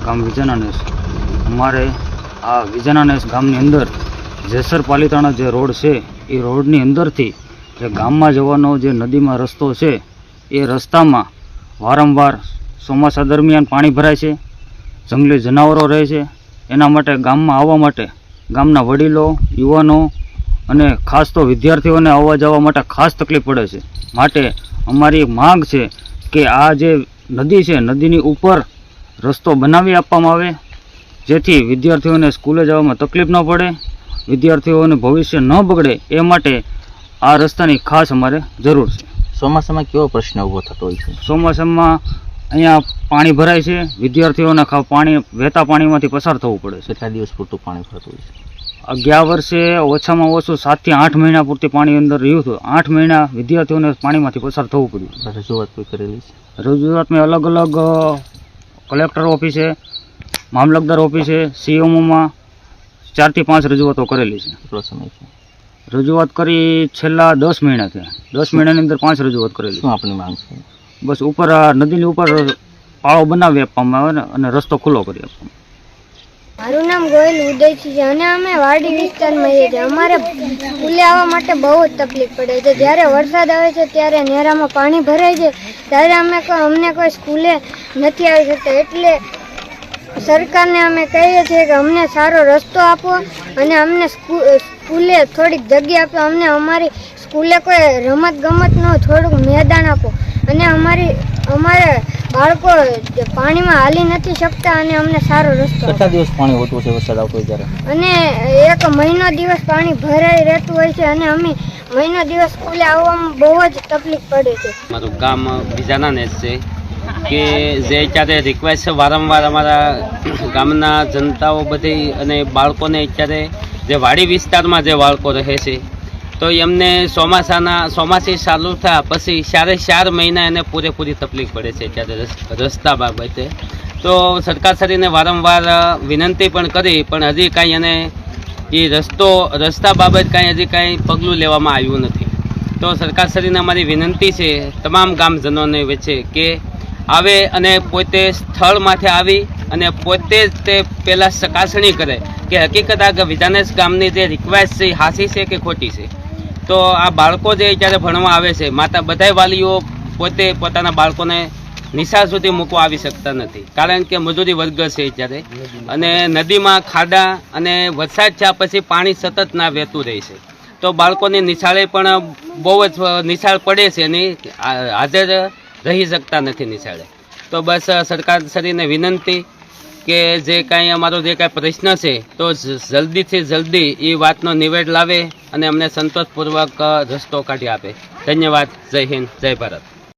ગામ વિજાનાનેસ। અમારે આ વિજાનાનેસ ગામની અંદર જેસર પાલીતાણા જે રોડ છે એ રોડની અંદરથી જે ગામમાં જવાનો જે નદીમાં રસ્તો છે એ રસ્તામાં વારંવાર ચોમાસા દરમિયાન પાણી ભરાય છે, જંગલી જનાવરો રહે છે। એના માટે ગામમાં આવવા માટે ગામના વડીલો, યુવાનો અને ખાસ તો વિદ્યાર્થીઓને આવવા જવા માટે ખાસ તકલીફ પડે છે। માટે અમારી માંગ છે કે આ જે નદી છે નદીની ઉપર રસ્તો બનાવી આપવામાં આવે, જેથી વિદ્યાર્થીઓને સ્કૂલે જવામાં તકલીફ ન પડે, વિદ્યાર્થીઓનું ભવિષ્ય ન બગડે એ માટે આ રસ્તાની ખાસ અમારે જરૂર છે। ચોમાસામાં કેવો પ્રશ્ન ઊભો થતો હોય છે? ચોમાસામાં અહીંયા પાણી ભરાય છે, વિદ્યાર્થીઓને પાણી વહેતા પાણીમાંથી પસાર થવું પડે છે। કેટલા દિવસ પૂરતું પાણી ભરતું હોય છે? ગયા વર્ષે ઓછામાં ઓછું 7 થી 8 મહિના પૂરતી પાણી અંદર રહ્યું હતું। 8 મહિના વિદ્યાર્થીઓને પાણીમાંથી પસાર થવું પડ્યું। રજૂઆત કોઈ કરેલી છે? રજૂઆત મેં અલગ અલગ કલેક્ટર ઓફિસે, મામલતદાર ઓફિસે, સીએમઓમાં 4 થી 5 રજૂઆતો કરેલી છે। કેટલો સમય છે? રજૂઆત કરી છેલ્લા 10 મહિના થયા। 10 મહિનાની અંદર 5 રજૂઆત કરેલી। શું આપની માંગ છે? બસ ઉપર નદીની ઉપર પાળો બનાવી આપવામાં આવે અને રસ્તો ખુલ્લો કરી આપવામાં। મારું નામ ગોયલ ઉદયસિંહ છે અને અમે વાડી વિસ્તારમાં રહીએ છીએ। અમારે સ્કૂલે આવવા માટે બહુ જ તકલીફ પડે છે। જ્યારે વરસાદ આવે છે ત્યારે નેરામાં પાણી ભરાય છે, ત્યારે અમને કોઈ સ્કૂલે નથી આવી શકતા। એટલે સરકારને અમે કહીએ છીએ કે અમને સારો રસ્તો આપો અને અમને સ્કૂલે થોડીક જગ્યા આપો, અમને અમારી સ્કૂલે કોઈ રમત ગમતનું થોડુંક મેદાન આપો અને અમારે બાળકો પાણીમાં હાલી નથી શકતા અને અમને સારો રસ્તો આપો। કેટલા દિવસ પાણી હોતું છે વરસાદ આવતો હોય ત્યારે? અને 1 મહિનો દિવસ પાણી ભરાઈ રહેતું હોય છે અને અમે મહિનો દિવસ સ્કૂલે આવવામાં બહુ જ તકલીફ પડે છે। મારું ગામ વિજાનાનેસ છે કે જે અત્યારે રિક્વેસ્ટ વારંવાર અમારા ગામના જનતાઓ બધી અને બાળકોને અત્યારે જે વાડી વિસ્તારમાં જે બાળકો રહે છે તો એમને ચોમાસી ચાલુ થયા પછી 4 મહિના એને પૂરેપૂરી તકલીફ પડે છે અત્યારે રસ્તા બાબતે। તો સરકારશ્રીને વારંવાર વિનંતી પણ કરી પણ હજી કાંઈ એને એ રસ્તા બાબત હજી કાંઈ પગલું લેવામાં આવ્યું નથી। તો સરકારશ્રીને અમારી વિનંતી છે તમામ ગામજનોને વચ્ચે કે આવે અને પોતે સ્થળમાંથી આવી અને પોતે જ તે પહેલાં ચકાસણી કરે કે હકીકત આ વિજાનેસ ગામની જે રિક્વેસ્ટ છે એ સાચી છે કે ખોટી છે। તો આ બાળકો જે અત્યારે ભણવા આવે છે, બધાય વાલીઓ પોતે પોતાના બાળકોને નિશાળ સુધી મૂકવા આવી શકતા નથી, કારણ કે મજૂરી વર્ગ છે અત્યારે અને નદીમાં ખાડા અને વરસાદ થયા પછી પાણી સતત ના વહેતું રહે છે। તો બાળકોની નિશાળે પણ બહુ જ નિશાળ પડે છે અને હાજર રહી શકતા નથી નિશાળે। તો બસ સરકારશ્રીને વિનંતી કે જે કાંઈ અમારો જે કાંઈ પ્રશ્ન છે તો જલ્દીથી જલ્દી એ વાતનો નિવેડ લાવે અને અમને સંતોષપૂર્વક રસ્તો કાઢી આપે। ધન્યવાદ। જય હિન્દ, જય ભારત।